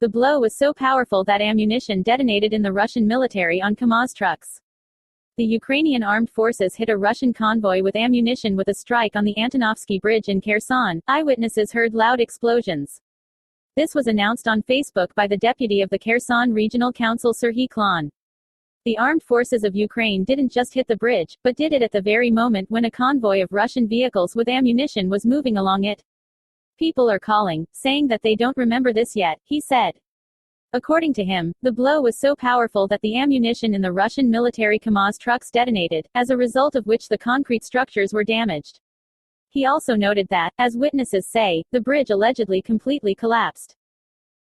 The blow was so powerful that ammunition detonated in the Russian military on Kamaz trucks. The Ukrainian armed forces hit a Russian convoy with ammunition with a strike on the Antonovsky bridge in Kherson. Eyewitnesses heard loud explosions. This was announced on Facebook by the deputy of the Kherson Regional Council Serhiy Klon. The armed forces of Ukraine didn't just hit the bridge, but did it at the very moment when a convoy of Russian vehicles with ammunition was moving along it. People are calling, saying that they don't remember this yet, he said. According to him, the blow was so powerful that the ammunition in the Russian military Kamaz trucks detonated, as a result of which the concrete structures were damaged. He also noted that, as witnesses say, the bridge allegedly completely collapsed.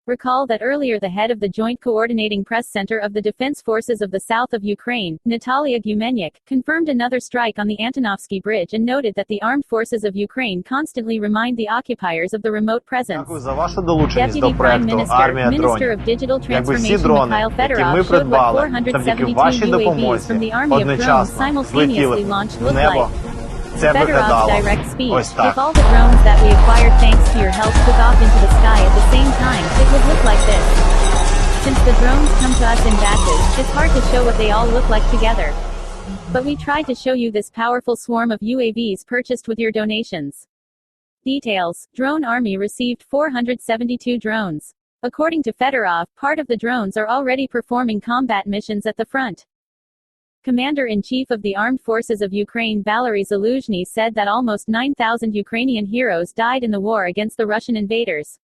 Recall that earlier the head of the Joint Coordinating Press Center of the Defense Forces of the South of Ukraine, Natalia Gumenyuk, confirmed another strike on the Antonovsky Bridge and noted that the armed forces of Ukraine constantly remind the occupiers of the remote presence. Deputy Prime Minister of Digital Transformation Mikhail Fedorov showed what 472 UAVs from the army of drones simultaneously launched looked like. Fedorov's direct speech: if all the drones that we acquired thanks to your help took off into the sky at the same time, it would look like this. Since the drones come to us in batches, it's hard to show what they all look like together. But we tried to show you this powerful swarm of UAVs purchased with your donations. Details: Drone Army received 472 drones. According to Fedorov, part of the drones are already performing combat missions at the front. Commander-in-Chief of the Armed Forces of Ukraine Valery Zaluzhny said that almost 9,000 Ukrainian heroes died in the war against the Russian invaders.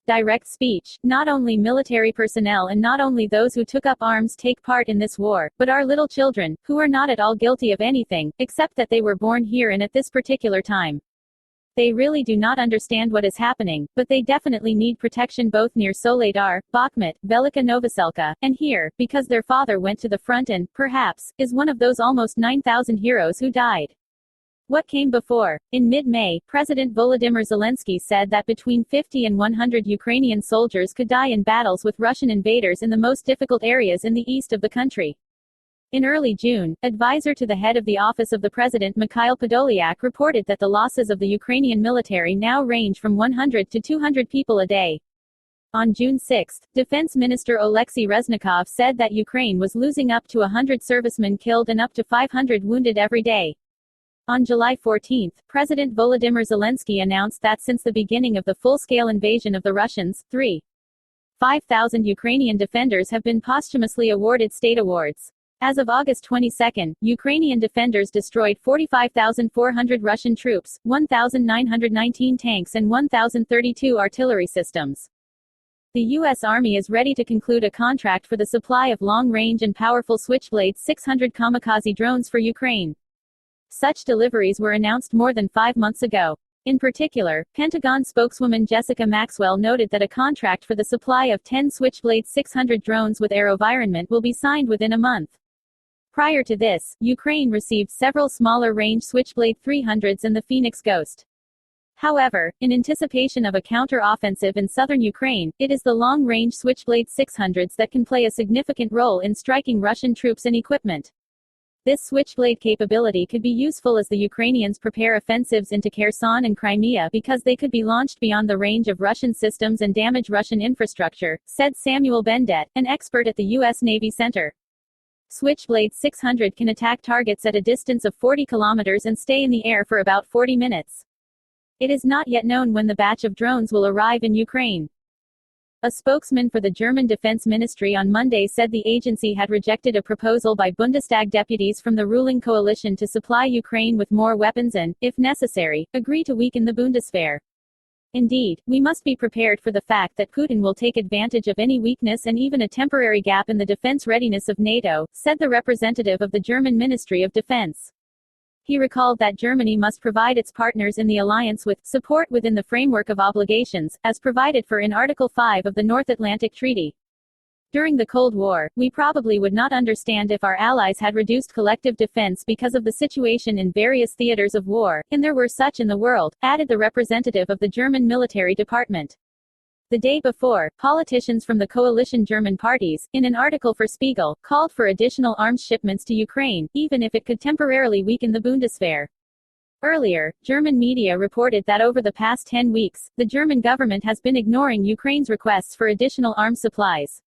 Direct speech: not only military personnel and not only those who took up arms take part in this war, but our little children, who are not at all guilty of anything, except that they were born here and at this particular time. They really do not understand what is happening, but they definitely need protection both near Soledar, Bakhmut, Velika Novoselka, and here, because their father went to the front and, perhaps, is one of those almost 9,000 heroes who died. What came before? In mid-May, President Volodymyr Zelensky said that between 50 and 100 Ukrainian soldiers could die in battles with Russian invaders in the most difficult areas in the east of the country. In early June, advisor to the head of the office of the president Mikhail Podolyak reported that the losses of the Ukrainian military now range from 100 to 200 people a day. On June 6, Defense Minister Oleksiy Reznikov said that Ukraine was losing up to 100 servicemen killed and up to 500 wounded every day. On July 14, President Volodymyr Zelensky announced that since the beginning of the full-scale invasion of the Russians, 5,000 Ukrainian defenders have been posthumously awarded state awards. As of August 22, Ukrainian defenders destroyed 45,400 Russian troops, 1,919 tanks and 1,032 artillery systems. The U.S. Army is ready to conclude a contract for the supply of long-range and powerful Switchblade 600 kamikaze drones for Ukraine. Such deliveries were announced more than 5 months ago. In particular, Pentagon spokeswoman Jessica Maxwell noted that a contract for the supply of 10 Switchblade 600 drones with AeroVironment will be signed within a month. Prior to this, Ukraine received several smaller-range Switchblade 300s and the Phoenix Ghost. However, in anticipation of a counter-offensive in southern Ukraine, it is the long-range Switchblade 600s that can play a significant role in striking Russian troops and equipment. This Switchblade capability could be useful as the Ukrainians prepare offensives into Kherson and Crimea because they could be launched beyond the range of Russian systems and damage Russian infrastructure, said Samuel Bendet, an expert at the U.S. Navy Center. Switchblade 600 can attack targets at a distance of 40 kilometers and stay in the air for about 40 minutes. It is not yet known when the batch of drones will arrive in Ukraine. A spokesman for the German Defense Ministry on Monday said the agency had rejected a proposal by Bundestag deputies from the ruling coalition to supply Ukraine with more weapons and, if necessary, agree to weaken the Bundeswehr. Indeed, we must be prepared for the fact that Putin will take advantage of any weakness and even a temporary gap in the defense readiness of NATO, said the representative of the German Ministry of Defense. He recalled that Germany must provide its partners in the alliance with support within the framework of obligations, as provided for in Article 5 of the North Atlantic Treaty. During the Cold War, we probably would not understand if our allies had reduced collective defense because of the situation in various theaters of war, and there were such in the world, added the representative of the German military department. The day before, politicians from the coalition German parties, in an article for Spiegel, called for additional arms shipments to Ukraine, even if it could temporarily weaken the Bundeswehr. Earlier, German media reported that over the past 10 weeks, the German government has been ignoring Ukraine's requests for additional arms supplies.